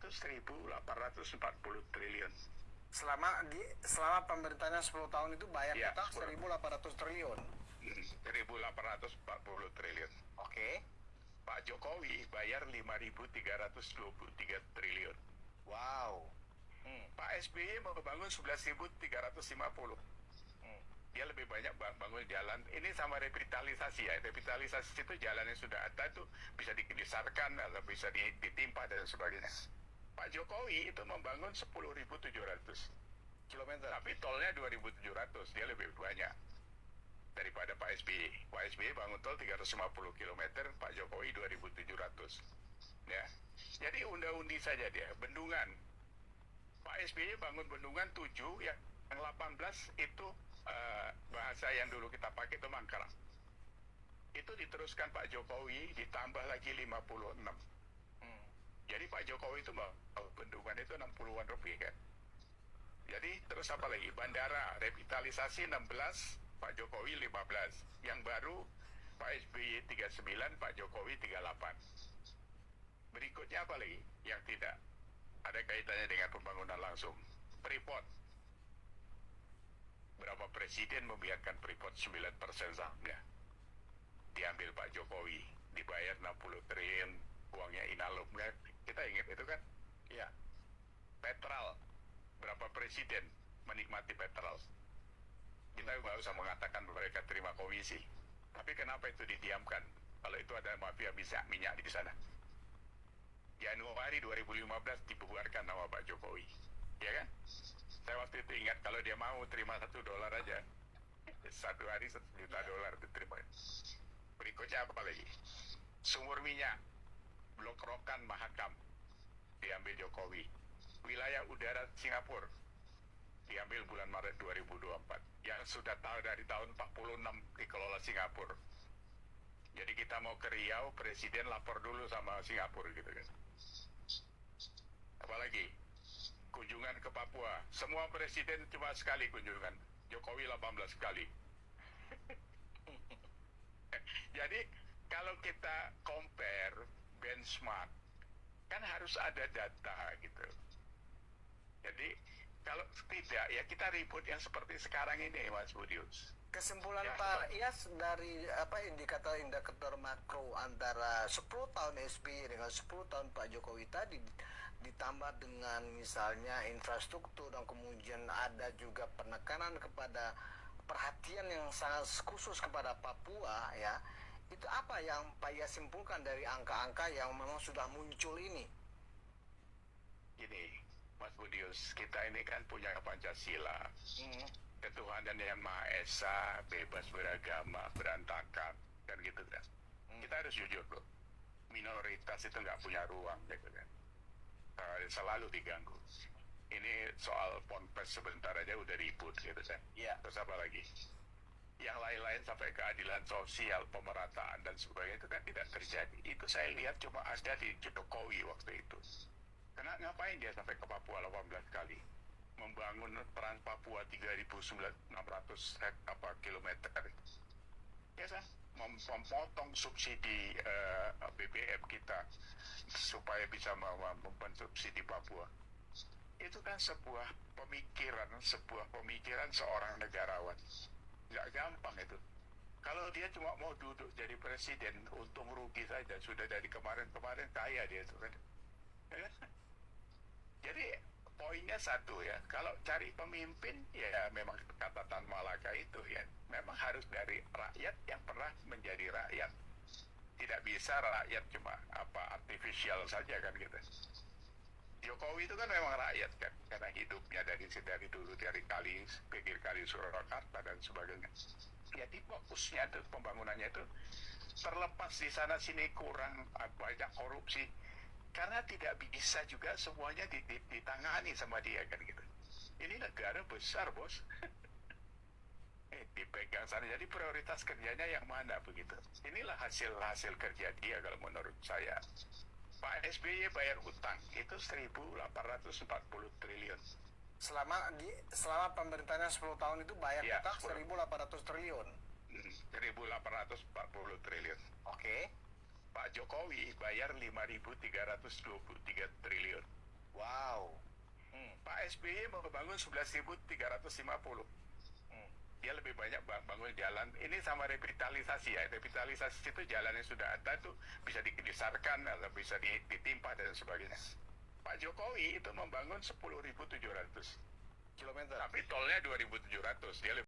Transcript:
itu 1.840 triliun. Selama pemerintahnya 10 tahun itu bayar Ya, utang 1.800 triliun. 1.840 triliun. Oke. Pak Jokowi bayar 5.323 triliun. Wow. Pak SBY mau bangun 11.350. Dia lebih banyak bangun jalan. Ini sama revitalisasi ya. Revitalisasi itu jalan yang sudah ada itu bisa dibesarkan atau bisa ditimpa dan sebagainya. Pak Jokowi itu membangun 10.700 Kilometer. tapi tolnya 2.700. Dia lebih banyak daripada Pak SBY. Pak SBY bangun tol 350 km, Pak Jokowi 2.700. Ya. Jadi unda-undi saja dia. Bendungan. Pak SBY bangun bendungan 7, yang 18 itu bahasa yang dulu kita pakai itu mangkrak. Itu diteruskan Pak Jokowi ditambah lagi 56. Jadi Pak Jokowi itu bendungan itu 60-an lebih kan. Jadi terus apa lagi? Bandara revitalisasi 16, Pak Jokowi 15. Yang baru Pak SBY 39, Pak Jokowi 38. Berikutnya apa lagi yang tidak ada kaitannya dengan pembangunan langsung? Freeport. Berapa presiden membiarkan Freeport 9% sahamnya? Diambil Pak Jokowi, dibayar 60 triliun, uangnya Inalum kan? Kita ingat itu kan? Ya. Petrol. Berapa presiden menikmati petrol? Kita nggak usah mengatakan mereka terima komisi. Tapi kenapa itu didiamkan? Kalau itu ada mafia minyak di sana. Januari 2015 dibubarkan nama Pak Jokowi. Ya kan? Saya waktu itu ingat kalau dia mau terima $1 aja. Satu hari $1 juta diterima. Berikutnya apa lagi? Sumur minyak. Blok Rokan Mahakam. Diambil Jokowi. Wilayah udara Singapura diambil bulan Maret 2024 yang sudah tahu dari tahun 46 dikelola Singapura. Jadi kita mau ke Riau, presiden lapor dulu sama Singapura gitu kan. Apalagi kunjungan ke Papua, semua presiden cuma sekali kunjungan, Jokowi 18 kali. Jadi kalau kita compare benchmark kan harus ada data gitu. Jadi kalau tidak ya kita ribut yang seperti sekarang ini, Mas Budius. Kesimpulan Ya, Pak Iyas dari indikator makro antara 10 tahun SBY dengan 10 tahun Pak Jokowi tadi ditambah dengan misalnya infrastruktur dan kemudian ada juga penekanan kepada perhatian yang sangat khusus kepada Papua ya. Itu apa yang Pak Iyas simpulkan dari angka-angka yang memang sudah muncul ini? Gini, Mas Budius, kita ini kan punya Pancasila. Ketuhanan yang Maha Esa, bebas beragama, berantakan, kan gitu kan. Kita harus jujur loh, minoritas itu nggak punya ruang, gitu kan. Selalu diganggu. Ini soal ponpes sebentar aja udah ribut, gitu kan. Ya. Terus apa lagi? Yang lain-lain sampai keadilan sosial, pemerataan dan sebagainya itu kan tidak terjadi. Itu saya lihat cuma ada di Jokowi waktu itu. Karena ngapain dia sampai ke Papua 18 kali? Membangun Trans Papua 3.600 kilometer. Ya kan? Memotong subsidi BBM kita supaya bisa mensubsidi Papua. Itu kan sebuah pemikiran seorang negarawan. Nggak gampang itu. Kalau dia cuma mau duduk jadi presiden, untung rugi saja. Sudah dari kemarin-kemarin kaya dia itu kan. Ya kan? Jadi poinnya satu ya, kalau cari pemimpin ya memang kata Tan Malaka itu ya, memang harus dari rakyat yang pernah menjadi rakyat. Tidak bisa rakyat cuma artifisial saja kan gitu. Jokowi itu kan memang rakyat kan, karena hidupnya dari dulu dari pinggir kali Surakarta dan sebagainya. Jadi fokusnya itu pembangunannya itu terlepas di sana sini kurang banyak korupsi. Karena tidak bisa juga semuanya ditangani sama dia kan gitu. Ini negara besar bos. Dipegang sana. Jadi prioritas kerjanya yang mana begitu. Inilah hasil kerja dia kalau menurut saya. Pak SBY bayar utang itu 1.840 triliun. Selama pemerintahnya 10 tahun itu bayar Ya, utang 1.800 triliun. 1.840 triliun. Oke. Pak Jokowi bayar 5.323 triliun. SBY mau bangun 11.350. Dia lebih banyak bangun jalan. Ini sama revitalisasi ya. Revitalisasi itu jalan yang sudah ada itu bisa dibesarkan atau bisa ditimpa dan sebagainya. Pak Jokowi itu membangun 10.700 kilometer. tapi tolnya 2.700. Dia lebih